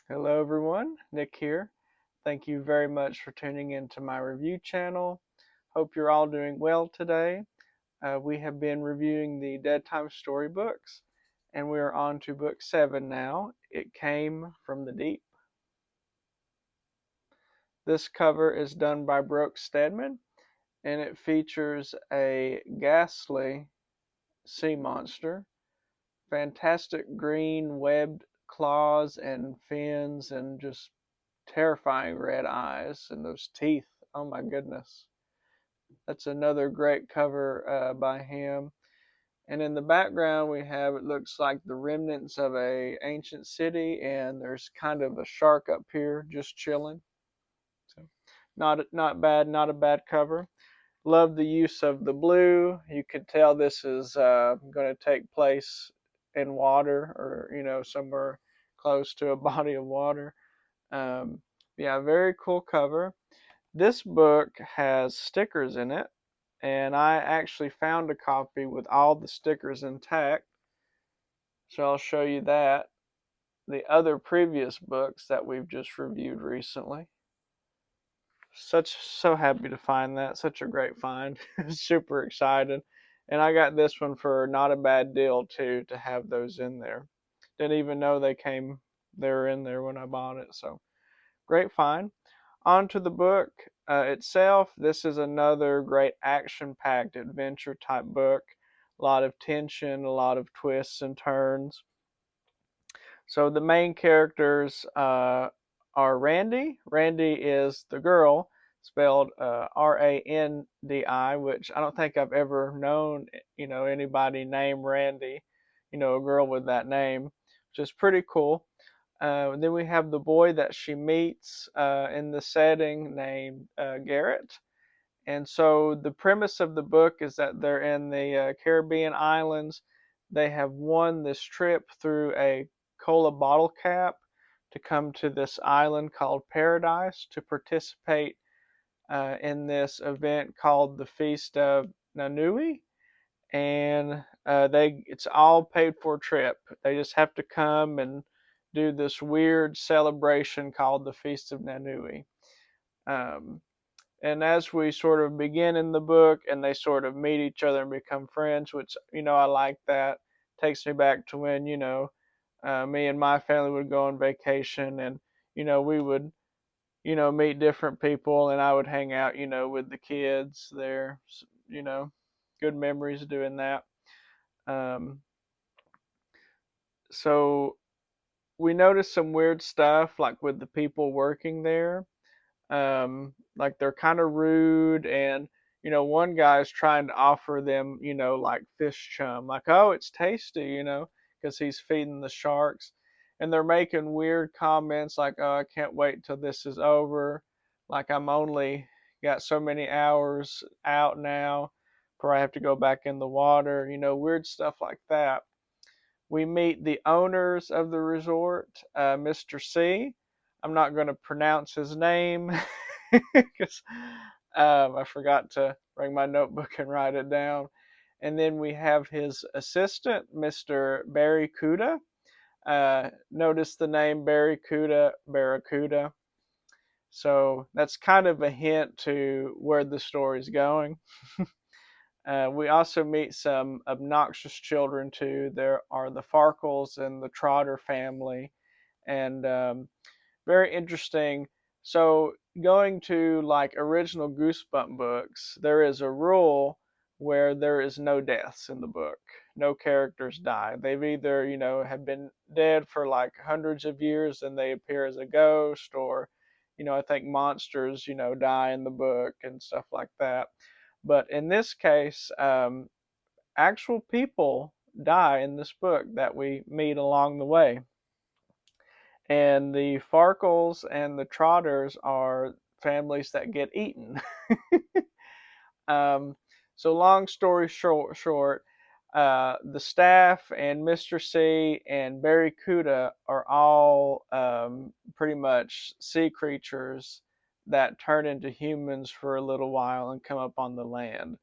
Hello everyone, Nick here. Thank you very much for tuning into my review channel. Hope you're all doing well today. We have been reviewing the Deadtime storybooks, and we are on to book 7 now. It Came from the Deep. This cover is done by Brooke Stedman, and it features a ghastly sea monster, fantastic green webbed claws and fins, and just terrifying red eyes and those teeth. Oh my goodness. That's another great cover by him. And in the background we have, it looks like the remnants of a ancient city, and there's kind of a shark up here just chilling. So not bad, not a bad cover. Love the use of the blue. You could tell this is going to take place in water, or somewhere close to a body of water. Um, yeah, very cool cover. This book has stickers in it, and I actually found a copy with all the stickers intact, so I'll show you that. The other previous books that we've just reviewed recently. So happy to find that. Such a great find. Super excited. And I got this one for not a bad deal too, to have those in there. Didn't even know they were in there when I bought it, so great find. On to the book itself. This is another great action-packed adventure type book. A lot of tension, a lot of twists and turns. So the main characters are Randy. Randy is the girl, spelled Randi, which I don't think I've ever known, anybody named Randy, a girl with that name, which is pretty cool. Then we have the boy that she meets in the setting named Garrett. And so the premise of the book is that they're in the Caribbean islands. They have won this trip through a cola bottle cap to come to this island called Paradise to participate in this event called the Feast of Nanui. And it's all paid for trip. They just have to come and do this weird celebration called the Feast of Nanui. Um, and as we sort of begin in the book and they sort of meet each other and become friends, which I like that. Takes me back to when me and my family would go on vacation, and we would meet different people, and I would hang out with the kids there. you know Good memories doing that. um, so we noticed some weird stuff, like with the people working there. Like they're kind of rude, and one guy's trying to offer them like fish chum, like, oh, it's tasty, because he's feeding the sharks. And they're making weird comments like, oh, I can't wait till this is over, like I'm only got so many hours out now before I have to go back in the water, weird stuff like that. We meet the owners of the resort, Mr. C. I'm not going to pronounce his name because I forgot to bring my notebook and write it down. And then we have his assistant, Mr. Barracuda. Notice the name Barracuda. So that's kind of a hint to where the story's going. We also meet some obnoxious children too. There are the Farkles and the Trotter family, and very interesting. So going to like original Goosebump books, there is a rule where there is no deaths in the book. No characters die. They've either have been dead for like hundreds of years and they appear as a ghost, or I think monsters die in the book and stuff like that. But in this case, actual people die in this book that we meet along the way. And the Farkles and the Trotters are families that get eaten. um, so long story short, the staff and Mr. C and Barracuda are all pretty much sea creatures that turn into humans for a little while and come up on the land.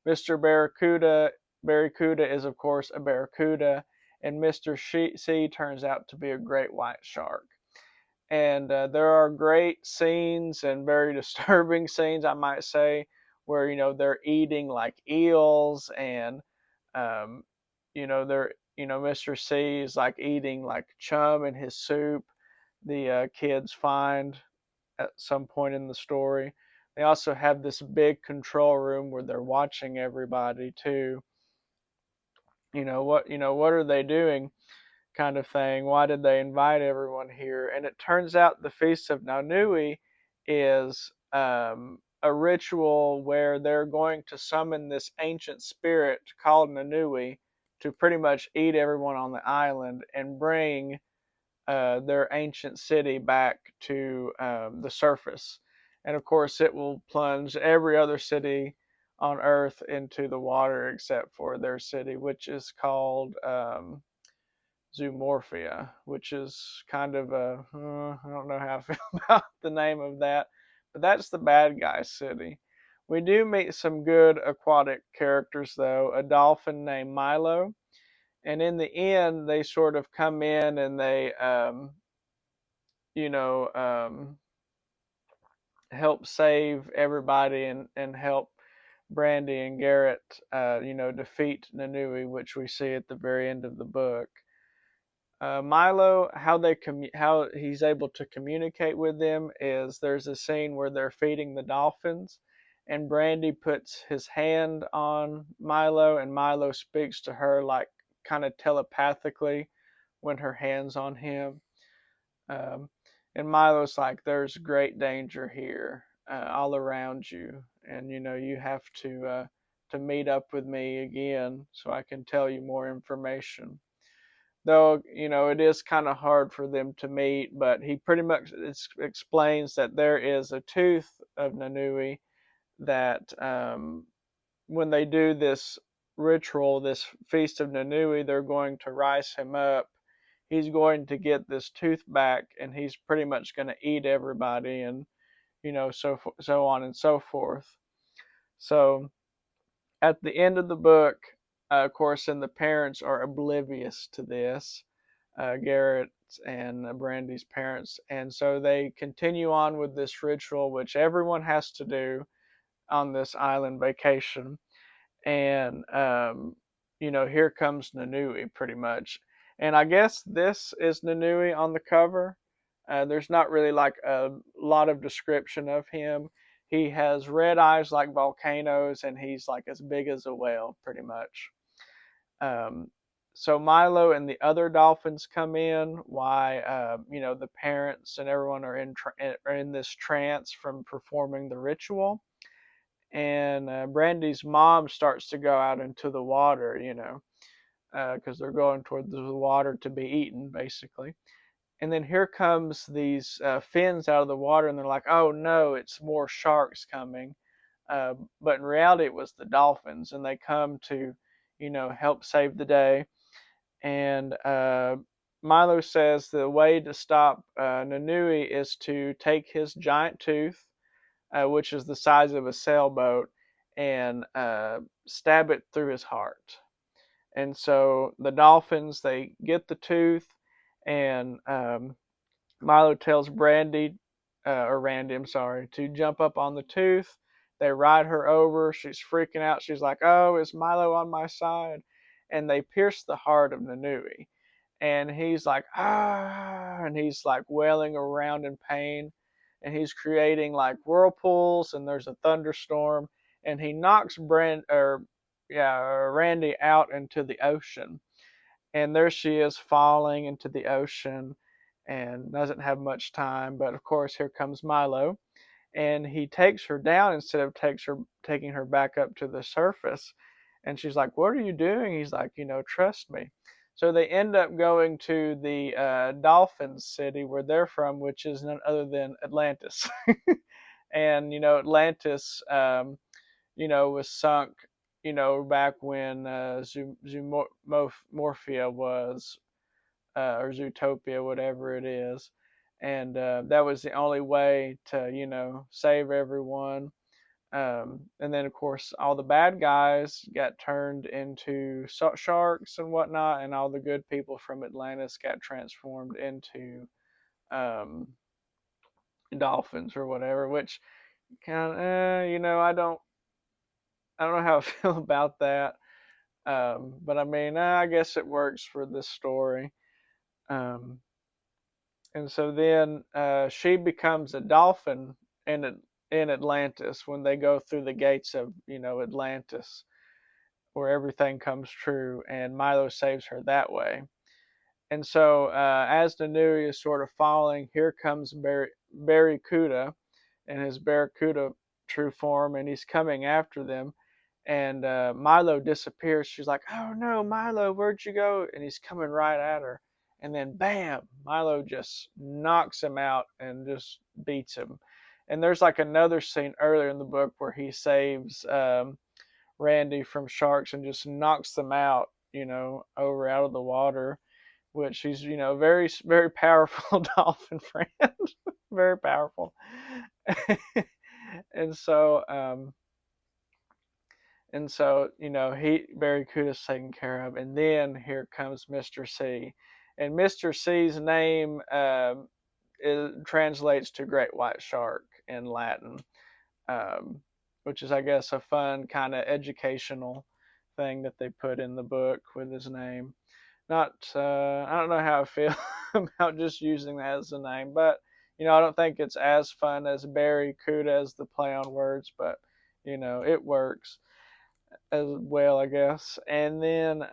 Mr. Barracuda is of course a barracuda, and Mr. C turns out to be a great white shark. And there are great scenes and very disturbing scenes, I might say, where they're eating like eels, and um, they're Mr. C is like eating like chum in his soup. The kids find at some point in the story. They also have this big control room where they're watching everybody too. What are they doing, kind of thing. Why did they invite everyone here? And it turns out the Feast of Nanui is a ritual where they're going to summon this ancient spirit called Nanui to pretty much eat everyone on the island and bring their ancient city back to the surface. And of course, it will plunge every other city on Earth into the water except for their city, which is called Zoomorphia, which is kind of a I don't know how I feel about the name of that, but that's the bad guy city. We do meet some good aquatic characters though, a dolphin named Milo, and in the end they sort of come in and they you know um, help save everybody and help Brandy and Garrett defeat Nanui, which we see at the very end of the book. Milo, how he's able to communicate with them is there's a scene where they're feeding the dolphins, and Brandy puts his hand on Milo, and Milo speaks to her like kind of telepathically when her hand's on him. Um, and Milo's like, "There's great danger here, all around you, and you have to meet up with me again so I can tell you more information." Though it is kind of hard for them to meet, but he pretty much explains that there is a tooth of Nanui that when they do this ritual, this feast of Nanui, they're going to rise him up. He's going to get this tooth back, and he's pretty much going to eat everybody, and so on and so forth. So at the end of the book, of course, and the parents are oblivious to this, Garrett and Brandy's parents, and so they continue on with this ritual, which everyone has to do on this island vacation. And here comes Nanui, pretty much. And I guess this is Nanui on the cover. There's not really like a lot of description of him. He has red eyes like volcanoes, and he's like as big as a whale, pretty much. Um, so Milo and the other dolphins come in. Why, the parents and everyone are in this trance from performing the ritual, and Brandy's mom starts to go out into the water, because they're going toward the water to be eaten, basically. And then here comes these fins out of the water, and they're like, "Oh no, it's more sharks coming." But in reality, it was the dolphins, and they come to, help save the day. And Milo says the way to stop Nanui is to take his giant tooth, which is the size of a sailboat, and stab it through his heart. And so the dolphins, they get the tooth, and Milo tells Randy, I'm sorry, to jump up on the tooth. They ride her over. She's freaking out. She's like, "Oh, is Milo on my side?" And they pierce the heart of Nanui. And he's like, "Ah," and he's like wailing around in pain. And he's creating like whirlpools, and there's a thunderstorm. And he knocks Randy out into the ocean. And there she is falling into the ocean and doesn't have much time. But of course, here comes Milo, and he takes her down instead of taking her back up to the surface. And she's like, "What are you doing?" He's like, "Trust me." So they end up going to the Dolphin City where they're from, which is none other than Atlantis. And Atlantis, was sunk, back when Zoomorphia was, or Zootopia, whatever it is. And that was the only way to, save everyone. And then, of course, all the bad guys got turned into sharks and whatnot, and all the good people from Atlantis got transformed into dolphins or whatever, which kind of, I don't know how I feel about that. But I mean, I guess it works for this story. Um, and so then she becomes a dolphin in Atlantis when they go through the gates of Atlantis, where everything comes true, and Milo saves her that way. And so as the Nui is sort of falling, here comes Barracuda in his Barracuda true form, and he's coming after them. And Milo disappears. She's like, "Oh no, Milo, where'd you go?" And he's coming right at her. And then, bam, Milo just knocks him out and just beats him. And there's like another scene earlier in the book where he saves Randy from sharks and just knocks them out, over out of the water, which he's, very, very powerful dolphin friend. Very powerful. and so, um, And so, Barracuda's taken care of. And then here comes Mr. C. And Mr. C's name translates to great white shark in Latin, um, which is, I guess, a fun kind of educational thing that they put in the book with his name. Not, I don't know how I feel about just using that as a name, but, I don't think it's as fun as Barracuda as the play on words, but, it works as well, I guess. And then,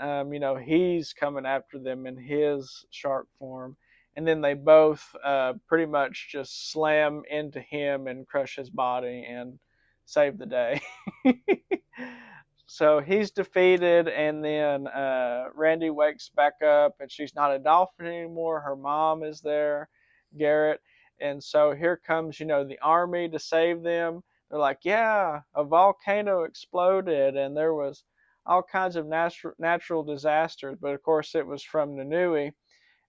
he's coming after them in his shark form. And then they both pretty much just slam into him and crush his body and save the day. So he's defeated, and then Randy wakes back up, and she's not a dolphin anymore. Her mom is there, Garrett. And so here comes, the army to save them. They're like, yeah, a volcano exploded, and there was all kinds of natural disasters. But of course, it was from Nanui.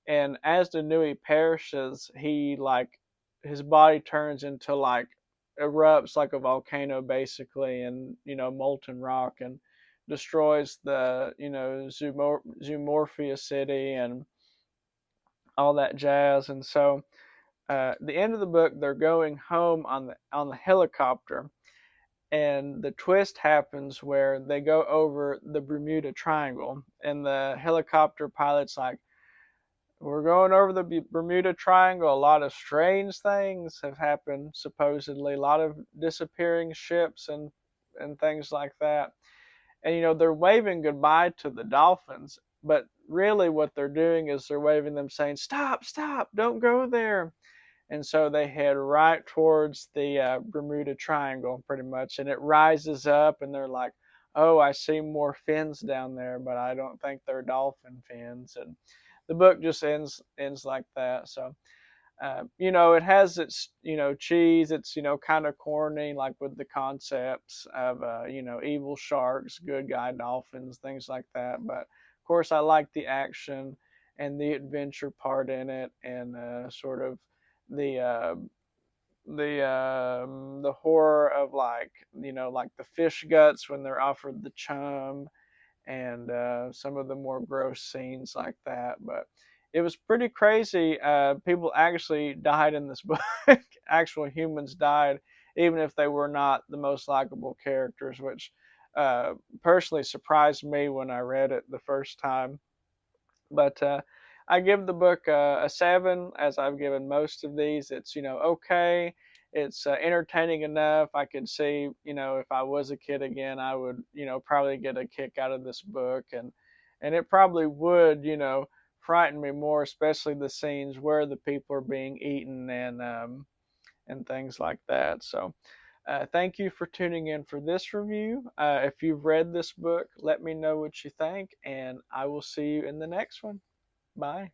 And as Nanui perishes, his body turns into erupts like a volcano basically, and molten rock, and destroys the Zoomorphia city and all that jazz. And so the end of the book, they're going home on the helicopter, and the twist happens where they go over the Bermuda Triangle, and the helicopter pilot's like, "We're going over the Bermuda Triangle. A lot of strange things have happened, supposedly. A lot of disappearing ships and things like that." And they're waving goodbye to the dolphins, but really what they're doing is they're waving them, saying, "Stop, stop, don't go there." And so they head right towards the Bermuda Triangle, pretty much, and it rises up, and they're like, "Oh, I see more fins down there, but I don't think they're dolphin fins." And the book just ends like that. So it has its cheese. It's kind of corny, like with the concepts of evil sharks, good guy dolphins, things like that. But of course, I like the action and the adventure part in it, and sort of the the horror of like the fish guts when they're offered the chum, and some of the more gross scenes like that. But it was pretty crazy. People actually died in this book. Actual humans died, even if they were not the most likable characters, which personally surprised me when I read it the first time. But I give the book a 7, as I've given most of these. It's okay. It's entertaining enough. I could see if I was a kid again, I would probably get a kick out of this book, and it probably would frighten me more, especially the scenes where the people are being eaten and things like that. So. Thank you for tuning in for this review. If you've read this book, let me know what you think, and I will see you in the next one. Bye.